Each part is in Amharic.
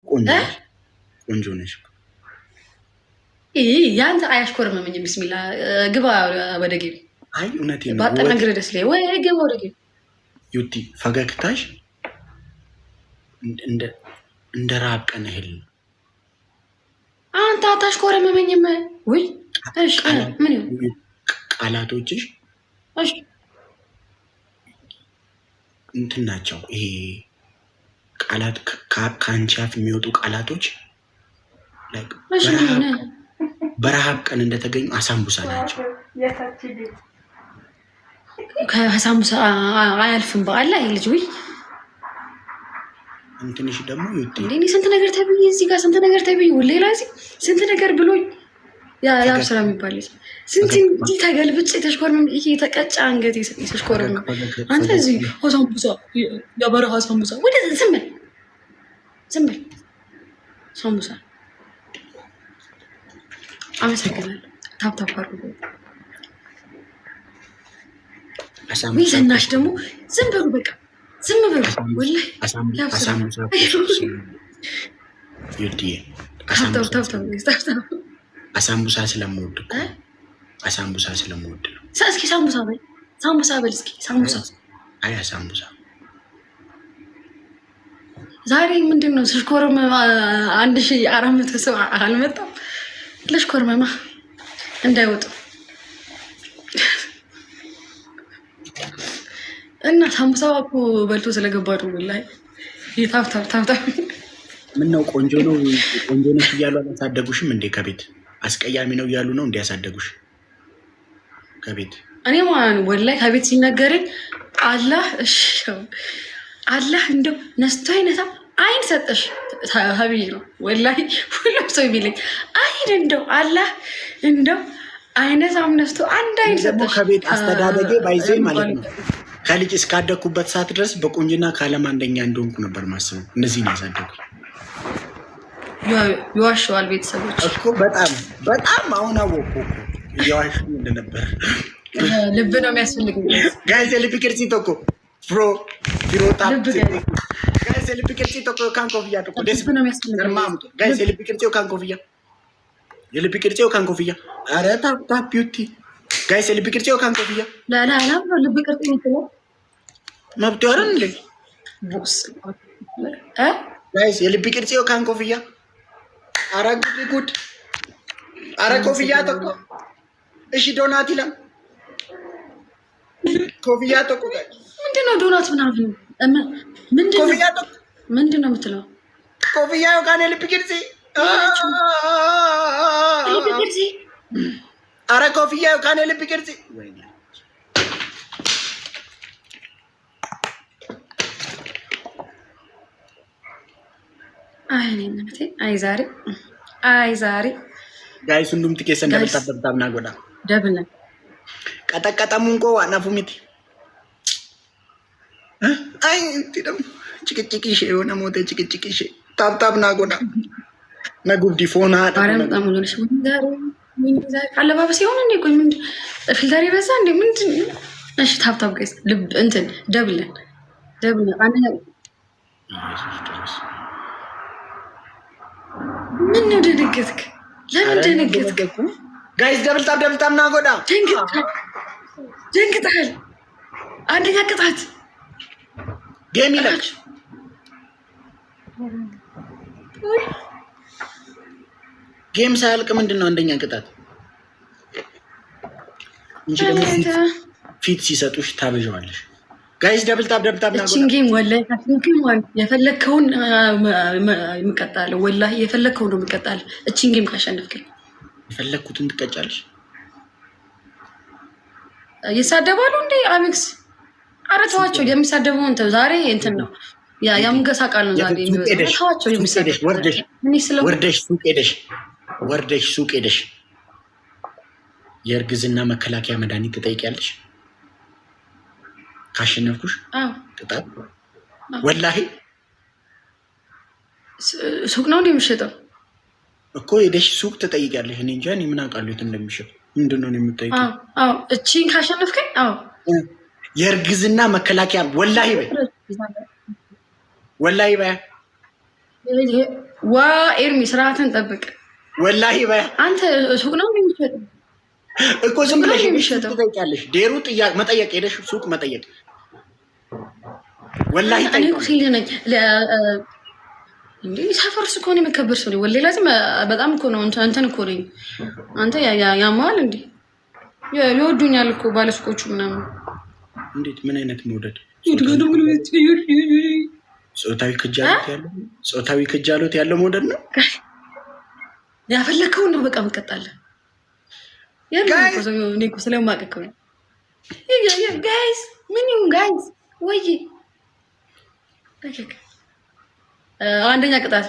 ቆንጆ ነሽ። ያንተ አያሽኮርመምኝ። ቢስሚላ ግባ ወደ ጌም። አይ እውነቴን ነው። ባጠናግረ ደስ ላይ ወይ ግባ ወደ ጌም። ዩቲ ፈገግታሽ እንደ ራብ ቀን እህል ነው። አንተ አታሽኮረመመኝም ወይ? እሺ ምን ይሁን ቃላቶችሽ? እሺ እንትን ናቸው። ይሄ ቃላት ከአንቺ አፍ የሚወጡ ቃላቶች በረሃብ ቀን እንደተገኙ አሳምቡሳ ናቸው። ከአሳምቡሳ አያልፍም በዓል ላይ ልጅ ወይ እንትንሽ ደግሞ እኔ ስንት ነገር ተብዬ እዚህ ጋር ስንት ነገር ተብዬ ሌላ እዚህ ስንት ነገር ብሎኝ ያው ስራ የሚባል ስንት እንዲህ ተገልብጭ የተሽኮርመም ይሄ የተቀጫ አንገት የተሽኮርመም አንተ እዚህ አሳምቡሳ የበረሃ አሳምቡሳ ወደ ዝም በል ሳምቡሳ። አመሰግናለሁ። ታፕታፕ አድርጉ። ዘናሽ ደግሞ ዝም በሉ በቃ ዝም በሉ። ወላሂ አሳምቡሳ ስለምወድ እኮ አሳምቡሳ ስለምወድ ነው። እስኪ ሳምቡሳ በል ሳምቡሳ በል እስኪ ሳምቡሳ። አይ አሳምቡሳ ዛሬ ምንድን ነው ስሽኮርም 1400 ሰው አልመጣም። ለሽኮርመማ እንዳይወጡ እና ሳምቡሳ እኮ በልቶ ስለገባ ነው። ወላሂ ታፍታፍ ምን ነው ቆንጆ ነው ቆንጆ ነሽ እያሉ አላሳደጉሽም እንዴ? ከቤት አስቀያሚ ነው እያሉ ነው እንዲያሳደጉሽ ከቤት? እኔ ማን ወላሂ ከቤት ሲነገረኝ አላህ እሺ አላህ እንደው ነስቶ አይነታ አይን ሰጠሽ ሀቢይ ነው ወላሂ ሁሉም ሰው የሚለኝ አይን እንደው አላህ እንደው አይነታም ነስቶ አንድ አይን ሰጠሽ። ከቤት አስተዳደጌ ባይዜ ማለት ነው ከልጅ እስካደኩበት ሰዓት ድረስ በቁንጅና ከዓለም አንደኛ እንደሆንኩ ነበር ማስበው። እነዚህ ነው ያሳደጉ። ይዋሸዋል ቤተሰቦች እኮ በጣም አሁን አወኩ እኮ እየዋሹ እንደነበር። ልብ ነው የሚያስፈልገው ጋይስ። ልብ ቅርጽ ተኮ ፍሮ ቢሮታ ጋይስ። ልብ ቅርጽ ተኮ ካን ኮፍያ ተኮ ደስ ነው የሚያስፈልገው ጋይስ። ልብ ቅርጽ ካን ኮፍያ የልብ ቅርጽ ካን ኮፍያ አረ ታፕ ቢዩቲ ጋይስ። ልብ ቅርጽ ካን ኮፍያ ላ ልብ ቅርጽ ነው መብቱ አይደል እንዴ? ቦስ ጋይስ የልብ ቅርጽ ካን ኮፍያ አረ ጉድ አረ ኮፍያ ተኮ እሺ ዶናት ይላል ኮፍያ ተኮ ምንድነው ዶናት ምናምን ምንድነው የምትለው? ኮፍያው ጋር ልብ ቅርጽ አረ ኮፍያው ጋር ልብ ቅርጽ አይ ዛሬ ጋይስ ሁሉም ትኬት እንደምታበብታምና ጎዳ ደብለ ቀጠቀጠሙንቆ አናፉሚቲ አይ እንቲደም ጭቅጭቅሽ የሆነ ሞተ ጭቅጭቅሽ ታብታብና ጎዳ ነጉብዲ ፎና በጣም ሆነሽ አለባበስ ይሆን እንዴ? ቆይ ምን ፊልተር ይበዛ እንዴ? ምንድን እሺ ታብታብ ጋይስ ልብ እንትን ደብለ አንተ ምን ነው ደነገጥክ? ለምን ደነገጥክ? ጋይስ ደብልታም ናጎዳ ደንግጠሃል። አንደኛ ቅጣት ጌም ይላል። ጌም ሳያልቅ ምንድን ነው አንደኛ ቅጣት? እንጂ ደግሞ ፊት ሲሰጡሽ ታበዣዋለሽ። ጋይስ ደብልታም ናጎዳ እቺን ጌም ወላሂ የፈለከውን የምቀጣለሁ። ወላሂ የፈለከውን ነው የምቀጣለሁ። እቺን ጌም ካሸነፍከኝ የፈለኩትን ትቀጫለሽ። ይሳደባሉ እንዴ አቤክስ? ኧረ ተዋቸው። የሚሳደበው እንትን ዛሬ እንትን ነው ያሙገሳ ቃል ነው ዛሬ የሚወጣው። ተዋቸው። የሚሳደብ ወርደሽ ሱቅ ሄደሽ የእርግዝና መከላከያ መድኃኒት ትጠይቂያለሽ። ካሸነፍኩሽ ቅጣት ወላሂ ሱቅ ነው እንደሚሸጠው እኮ ሄደሽ ሱቅ ትጠይቂያለሽ። እኔ እንጃ እኔ ምን አውቃለሁ የት እንደሚሸጥ። ምንድን ነው የምትጠይቂው? እቺን ካሸነፍከኝ የእርግዝና መከላከያ ወላሂ በይ ዋ ኤርሚ ስርዓትን ጠብቅ። ወላሂ በያ አንተ ሱቅ ነው የሚሸጠው እኮ ዝም ብለሽ ትጠይቂያለሽ። ዴሩ መጠየቅ ሄደሽ ሱቅ መጠየቅ ወላሂ እኔ እኮ ሲል ነኝ እንዴ ሰፈር ውስጥ እኮ ነው የሚከበር ሰው ወላሂ ላዚም በጣም እኮ ነው እንትን እኮ ነኝ። አንተ ያማል እንዴ ይወዱኛል እኮ ባለሱቆቹ ምናምን። እንዴት ምን አይነት መውደድ? ጾታዊ ክጃሎት ያለው መውደድ ነው። ያፈለከው ነው በቃ መቀጣለን ያለው እኮ ስለማቀቅ ነው። ጋይስ ምን ይሁን ጋይስ ወይ አንደኛ ቅጣት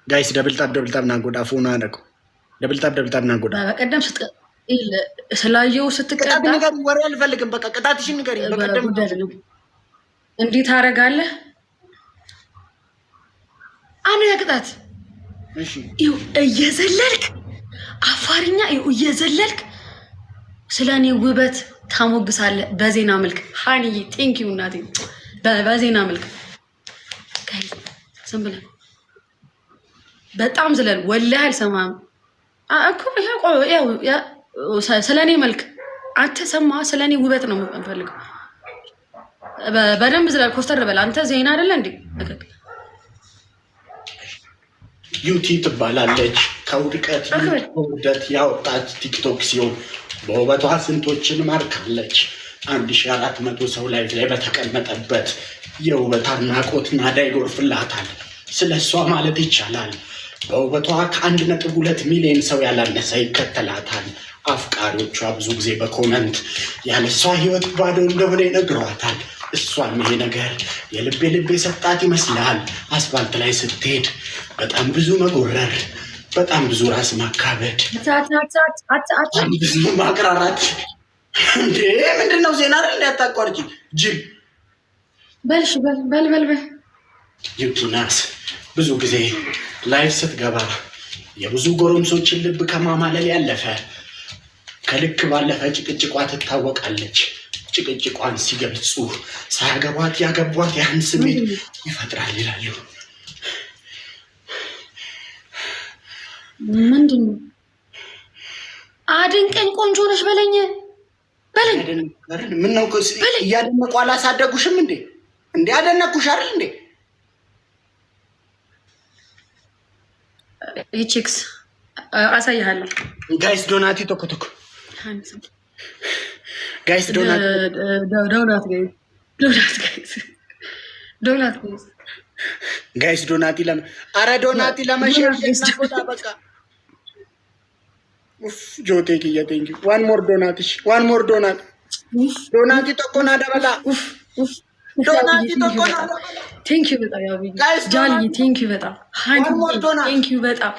ጋይስ ደብልጣብ ናጎዳ ፎና አደረኩ። ደብልጣብ ናጎዳ በቀደም ስላየው ስትቀጣ ንገሪኝ። ወሬ አልፈልግም። በቃ ቅጣትሽን ንገሪኝ። በቀደም እንዲህ ታደርጋለህ። አንደኛ ቅጣት እየዘለልክ አፋርኛ እየዘለልክ ስለ እኔ ውበት ታሞግሳለህ በዜና መልክ። ሀኒዬ ቴንኪው እናቴ። በዜና መልክ ዝም ብለህ በጣም ዝለል። ወላሂ አልሰማህም እኮ ስለ እኔ መልክ አንተ ሰማህ። ስለ እኔ ውበት ነው የምፈልገው። በደንብ ዝለል። ኮስተር በል አንተ። ዜና አይደለ እንዴ? ዩቲ ትባላለች። ከውድቀት ውርደት ያወጣች ቲክቶክ ሲሆን በውበቷ ስንቶችን ማርካለች። 1400 ሰው ላይ በተቀመጠበት የውበት አድናቆት ናዳ ይጎርፍላታል። ስለ እሷ ማለት ይቻላል በውበቷ ከ1.2 ሚሊዮን ሰው ያላነሰ ይከተላታል። አፍቃሪዎቿ ብዙ ጊዜ በኮመንት ያለ እሷ ህይወት ባዶ እንደሆነ ይነግሯታል። እሷም ይሄ ነገር የልቤ ሰጣት ይመስላል። አስፋልት ላይ ስትሄድ በጣም ብዙ መጎረር፣ በጣም ብዙ ራስ ማካበድ፣ ብዙ ማቅራራት። እንዴ ምንድን ነው ዜና አይደል? እንዳታቋርጪ ጅል በልሽ በል ዩቲናስ ብዙ ጊዜ ላይፍ ስትገባ የብዙ ጎረምሶችን ልብ ከማማለል ያለፈ ከልክ ባለፈ ጭቅጭቋ ትታወቃለች። ጭቅጭቋን ሲገልጹ ሳያገቧት ያገቧት ያን ስሜት ይፈጥራል ይላሉ። ምንድን ነው? አድንቀኝ፣ ቆንጆ ነሽ በለኝ። ምነው እያደነቁ አላሳደጉሽም እንዴ? እንዴ አደነኩሽ አይደል እንዴ? ይቺክስ አሳይሃለሁ። ጋይስ ዶናቲ ቶኮ ጋይስ ዶናት ጋይስ ዶናቲ ዶናቲ ለመሸር በቃ ጆቴ ክያ ቴንኪ ዋን ሞር ዶናት ዶናቲ ቶኮና ደበላ ዶናቲ ቶኮና ቴንኪ በጣም ጃሊ ቴንኪ በጣም ቴንኪ በጣም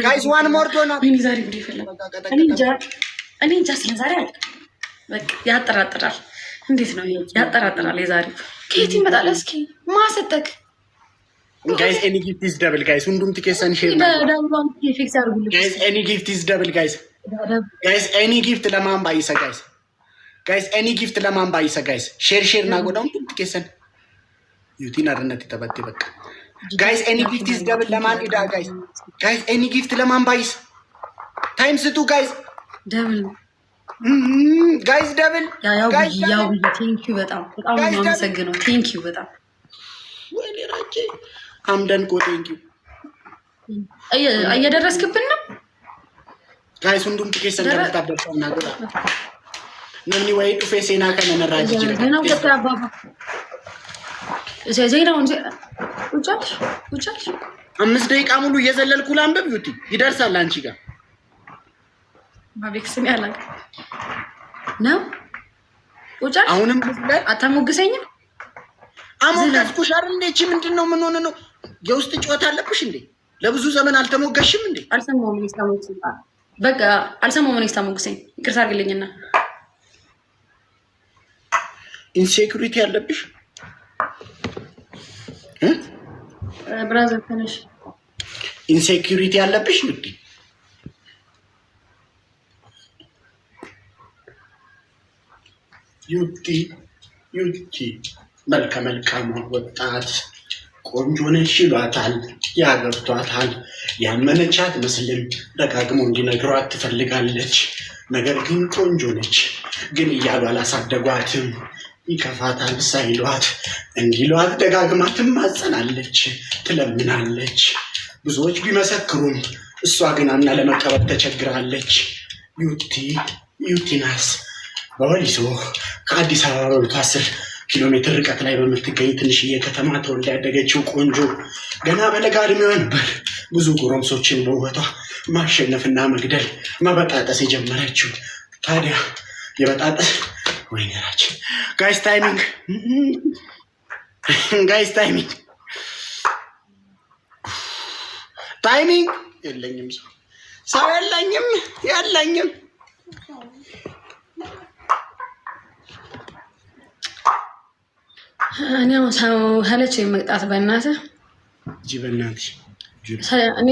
ጋይስ ዋን ሞር ዶናት ወይኔ ዛሬ ጉድ ይፈላል። እኔ እንጃ ስለ ዛሬ አለ በቃ ያጠራጥራል። እንዴት ነው ያጠራጥራል። የዛሬው ከየት ይመጣል? እስኪ ማሰጠክ ጋይስ ኤኒ ጊፍት ኢዝ ደብል ጋይስ ሁንዱም ትኬሰን ሼር ጋይስ ኤኒ ጊፍት ኢዝ ደብል ጋይስ ኤኒ ጊፍት ለማን ባይሰ ጋይስ ኤኒ ጊፍት ለማን ባይሰ ጋይስ ሼር ና ጎዳው ሁንዱም ትኬሰን ዩቲን አርነት ተበቴ በቃ ጋይስ ኤኒ ጊፍት ኢዝ ደብል ለማን ኢዳ ጋይስ ኤኒ ጊፍት ለማን ባይስ ታይምስ ቱ ጋይስ ደብል ጋይስ ደብል ያው ቴንክ ዩ በጣም ነው የማመሰግነው። ቴንክ ዩ በጣም ወይኔ ራቼ አምደን ኮ ቴንክ ዩ እየደረስክብን ነው ጋይስ ሁንዱም ትኬሰን ተበጣበጣና ጎዳ ነኒ ወይ ዱፌ ሴና ከነራጅ ይችላል ነው ተባባ ዜናውን ውጫልሽ 5 ደቂቃ ሙሉ እየዘለልኩ ላንብብ ዩቲ ይደርሳል አንቺ ጋር ማቤክስም ያላል ነው ውጫልሽ። አሁንም አታሞግሰኝም? አሞገስኩሽ አይደል እንዴ? እቺ ምንድነው? ምን ሆነ ነው? የውስጥ ጨዋታ አለብሽ እንዴ? ለብዙ ዘመን አልተሞገሽም እንዴ? አልሰማሁም። እስታሞግሰኝ በቃ አልሰማሁም። እስታሞግሰኝ ይቅርታ አድርግልኝና ኢንሴኩሪቲ አለብሽ ብራዘር ተነሽ። ኢንሴኩሪቲ አለብሽ እንዴ? ዩቲ መልካም ወጣት ቆንጆ ነሽ ይሏታል፣ ያገብቷታል። ያመነቻት መስልም ደጋግሞ እንዲነግሯት ትፈልጋለች። ነገር ግን ቆንጆ ነች ግን እያሉ አላሳደጓትም። ይከፋታል ሳይሏት እንዲሏት ደጋግማ ትማጸናለች፣ ትለምናለች። ብዙዎች ቢመሰክሩም እሷ ግን አምና ለመቀበል ተቸግራለች። ዩቲናስ በወሊሶ ከአዲስ አበባ በ10 ኪሎ ሜትር ርቀት ላይ በምትገኝ ትንሽዬ ከተማ ተወልዳ ያደገችው ቆንጆ ገና በለጋ ዕድሜዋ ነበር ብዙ ጎረምሶችን በውበቷ ማሸነፍና መግደል መበጣጠስ የጀመረችው። ታዲያ የበጣጠስ ወይኔራችን ጋይስ ታይሚንግ የለኝም፣ ሰው የለኝም። እኔ ሰው ሀለች መቅጣት በእናትህ ጅ በእናትሽ እኔ